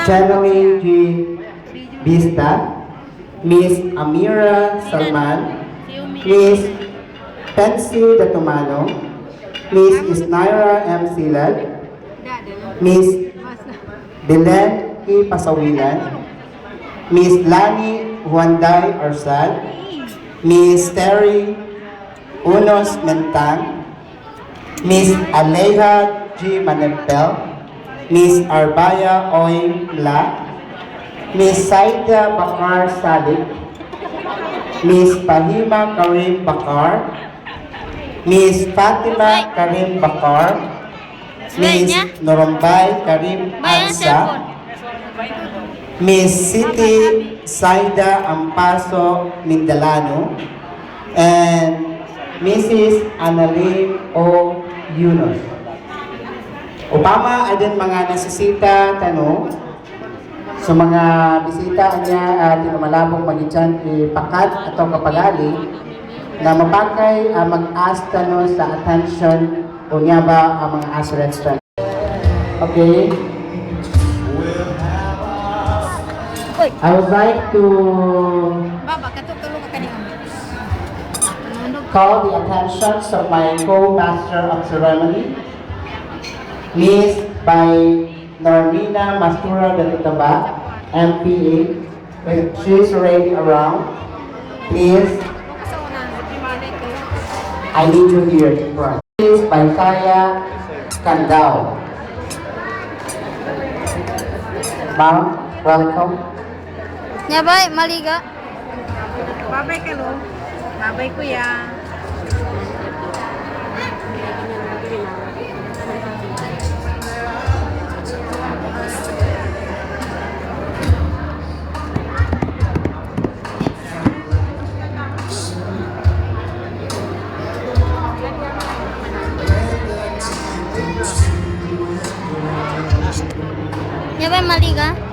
Janome G. Vista, Miss Amira Salman, Miss Pansy Datumano, Miss Isnaira M. Silad, Miss Belen E. Pasawilan, Miss Lani Huanday Arsad, Miss Terry Unos Mentang, Miss Aleja G. Manepel, Miss Arbaya Oy Mla, Miss Saida Bakar Salik, Miss Fahima Karim Bakar, Miss Fatima Karim Bakar, Miss Norumbay Karim Ansa, Miss Siti Saida Ampaso Mindalano, and Mrs. Annalyn O. Yunus. Upama adin mga nasisita tanong sa mga bisita niya tinumalabong magityan ipakat atau kapagali na mapakay mag-ask tanong sa attention o niya ba ang mga assurance tanong. Okay. I would like to call the attention of my co-master of ceremony, Miss by Normina Mastura Datutaba, MPA. If she's already around, please, I need you here in front. Please by Kaya Kandao. Ma'am, welcome. Nyabay, maliga. Babay ka, lo. Babay, kuya. Nyabay, maliga.